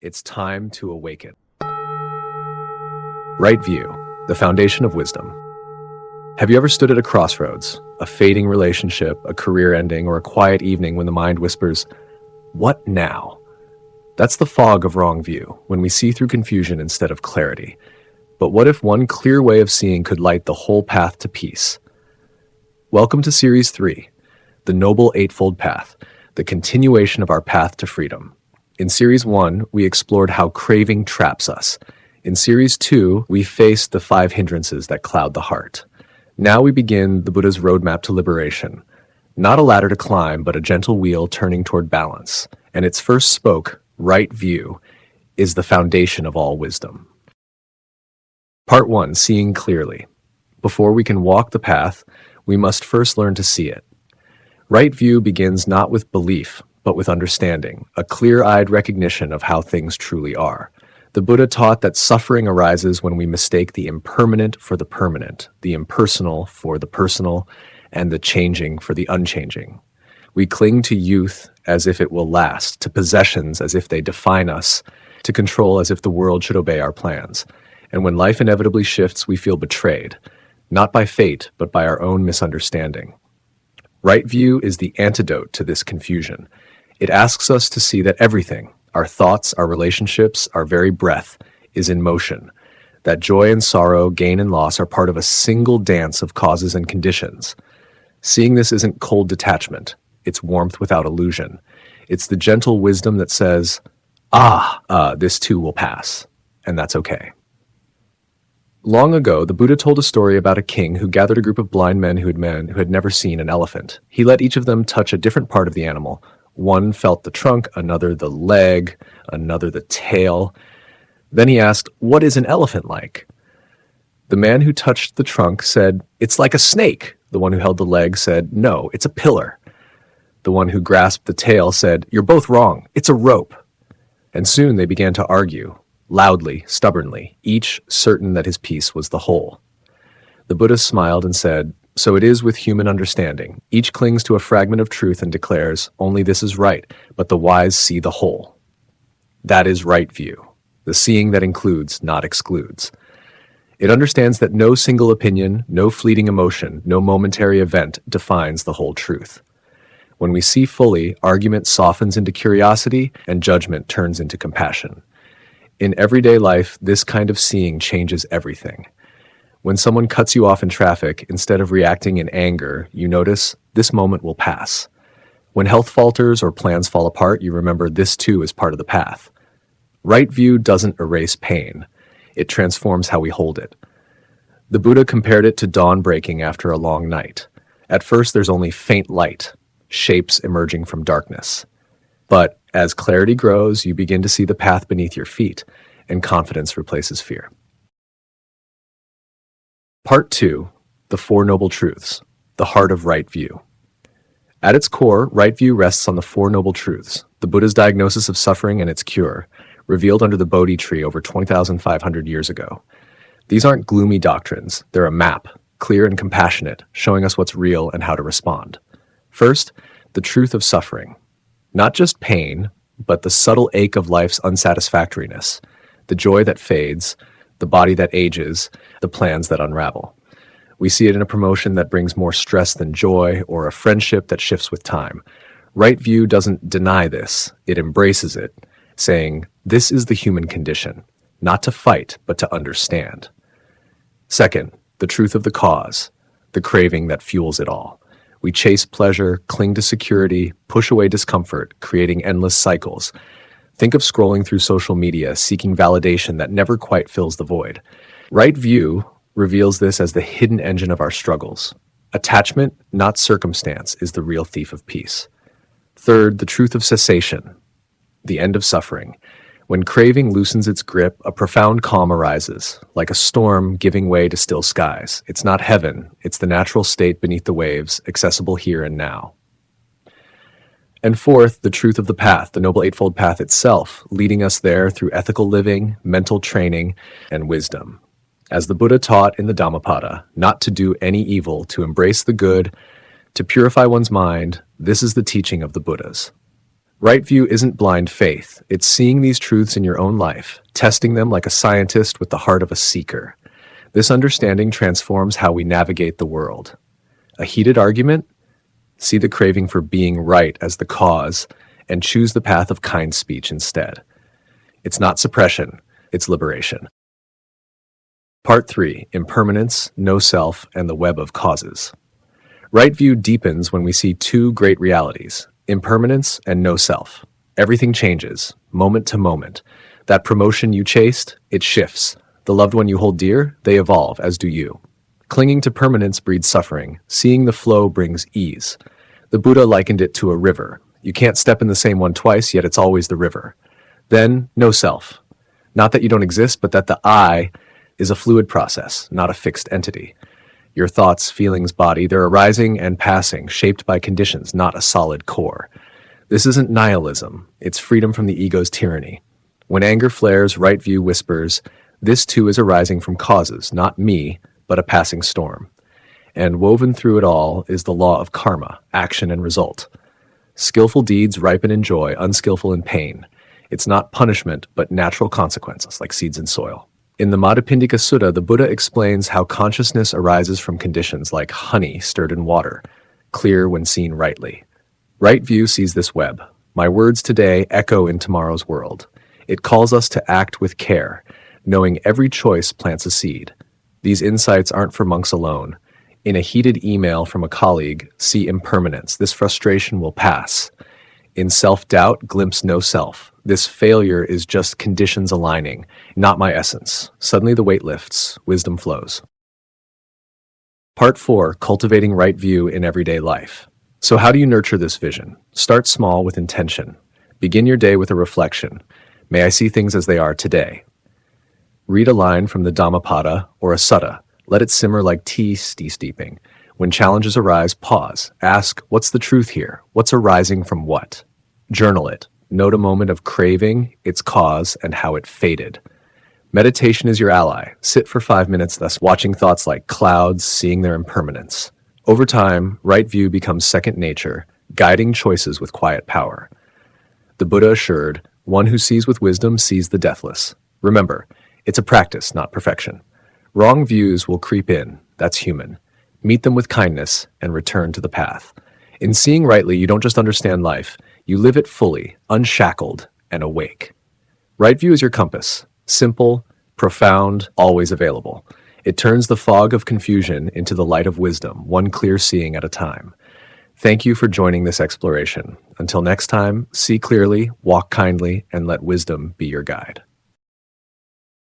It's time to awaken. Right view, the foundation of wisdom. Have you ever stood at a crossroads, a fading relationship, a career ending, or a quiet evening when the mind whispers, "What now?" That's the fog of wrong view, when we see through confusion instead of clarity. But what if one clear way of seeing could light the whole path to peace? Welcome to Series 3, the Noble Eightfold Path, the continuation of our path to freedom. In Series 1, we explored how craving traps us. In Series 2, we faced the 5 hindrances that cloud the heart. Now we begin the Buddha's roadmap to liberation. Not a ladder to climb, but a gentle wheel turning toward balance. And its first spoke, right view, is the foundation of all wisdom. Part 1, Seeing Clearly. Before we can walk the path, we must first learn to see it. Right view begins not with belief, but with understanding, a clear-eyed recognition of how things truly are. The Buddha taught that suffering arises when we mistake the impermanent for the permanent, the impersonal for the personal, and the changing for the unchanging. We cling to youth as if it will last, to possessions as if they define us, to control as if the world should obey our plans. And when life inevitably shifts, we feel betrayed, not by fate, but by our own misunderstanding. Right view is the antidote to this confusion. It asks us to see that everything, our thoughts, our relationships, our very breath, is in motion, that joy and sorrow, gain and loss are part of a single dance of causes and conditions. Seeing this isn't cold detachment, it's warmth without illusion. It's the gentle wisdom that says, this too will pass, and that's okay. Long ago, the Buddha told a story about a king who gathered a group of blind men who had never seen an elephant. He let each of them touch a different part of the animal. One felt the trunk, another the leg, another the tail. Then he asked, "What is an elephant like?" The man who touched the trunk said, "It's like a snake." The one who held the leg said, "No, it's a pillar." The one who grasped the tail said, "You're both wrong. It's a rope." And soon they began to argue, loudly, stubbornly, each certain that his piece was the whole. The Buddha smiled and said, "So it is with human understanding. Each clings to a fragment of truth and declares, only this is right, but the wise see the whole." That is right view, the seeing that includes, not excludes. It understands that no single opinion, no fleeting emotion, no momentary event defines the whole truth. When we see fully, argument softens into curiosity and judgment turns into compassion. In everyday life, this kind of seeing changes everything. When someone cuts you off in traffic, instead of reacting in anger, you notice, this moment will pass. When health falters or plans fall apart, you remember this too is part of the path. Right view doesn't erase pain. It transforms how we hold it. The Buddha compared it to dawn breaking after a long night. At first, there's only faint light, shapes emerging from darkness. But as clarity grows, you begin to see the path beneath your feet, and confidence replaces fear. Part 2, the Four Noble Truths, the heart of right view. At its core, right view rests on the Four Noble Truths, the Buddha's diagnosis of suffering and its cure, revealed under the Bodhi tree over 20,500 years ago. These aren't gloomy doctrines, they're a map, clear and compassionate, showing us what's real and how to respond. First, the truth of suffering. Not just pain, but the subtle ache of life's unsatisfactoriness, the joy that fades, the body that ages, the plans that unravel. We see it in a promotion that brings more stress than joy, or a friendship that shifts with time. Right view doesn't deny this, it embraces it, saying, this is the human condition, not to fight, but to understand. Second, the truth of the cause, the craving that fuels it all. We chase pleasure, cling to security, push away discomfort, creating endless cycles. Think of scrolling through social media, seeking validation that never quite fills the void. Right view reveals this as the hidden engine of our struggles. Attachment, not circumstance, is the real thief of peace. Third, the truth of cessation, the end of suffering. When craving loosens its grip, a profound calm arises, like a storm giving way to still skies. It's not heaven, it's the natural state beneath the waves, accessible here and now. And fourth, the truth of the path, the Noble Eightfold Path itself, leading us there through ethical living, mental training, and wisdom. As the Buddha taught in the Dhammapada, not to do any evil, to embrace the good, to purify one's mind, this is the teaching of the Buddhas. Right view isn't blind faith. It's seeing these truths in your own life, testing them like a scientist with the heart of a seeker. This understanding transforms how we navigate the world. A heated argument? See the craving for being right as the cause and choose the path of kind speech instead. It's not suppression, it's liberation. Part 3. Impermanence, No Self, and the Web of Causes. Right view deepens when we see two great realities, impermanence and no self. Everything changes, moment to moment. That promotion you chased, it shifts. The loved one you hold dear, they evolve, as do you. Clinging to permanence breeds suffering. Seeing the flow brings ease. The Buddha likened it to a river. You can't step in the same one twice, yet it's always the river. Then, no self. Not that you don't exist, but that the I is a fluid process, not a fixed entity. Your thoughts, feelings, body, they're arising and passing, shaped by conditions, not a solid core. This isn't nihilism. It's freedom from the ego's tyranny. When anger flares, right view whispers, this too is arising from causes, not me, but a passing storm. And woven through it all is the law of karma, action and result. Skillful deeds ripen in joy, unskillful in pain. It's not punishment, but natural consequences, like seeds in soil. In the Madhupindika Sutta, the Buddha explains how consciousness arises from conditions like honey stirred in water, clear when seen rightly. Right view sees this web. My words today echo in tomorrow's world. It calls us to act with care, knowing every choice plants a seed. These insights aren't for monks alone. In a heated email from a colleague, see impermanence. This frustration will pass. In self-doubt, glimpse no self. This failure is just conditions aligning, not my essence. Suddenly the weight lifts, wisdom flows. Part 4. Cultivating right view in everyday life. So how do you nurture this vision? Start small with intention. Begin your day with a reflection. May I see things as they are today? Read a line from the Dhammapada or a sutta. Let it simmer like tea steeping. When challenges arise, pause. Ask, what's the truth here? What's arising from what? Journal it. Note a moment of craving, its cause, and how it faded. Meditation is your ally. Sit for 5 minutes, thus watching thoughts like clouds, seeing their impermanence. Over time, right view becomes second nature, guiding choices with quiet power. The Buddha assured, one who sees with wisdom sees the deathless. Remember, it's a practice, not perfection. Wrong views will creep in. That's human. Meet them with kindness and return to the path. In seeing rightly, you don't just understand life, you live it fully, unshackled, and awake. Right view is your compass. Simple, profound, always available. It turns the fog of confusion into the light of wisdom, one clear seeing at a time. Thank you for joining this exploration. Until next time, see clearly, walk kindly, and let wisdom be your guide.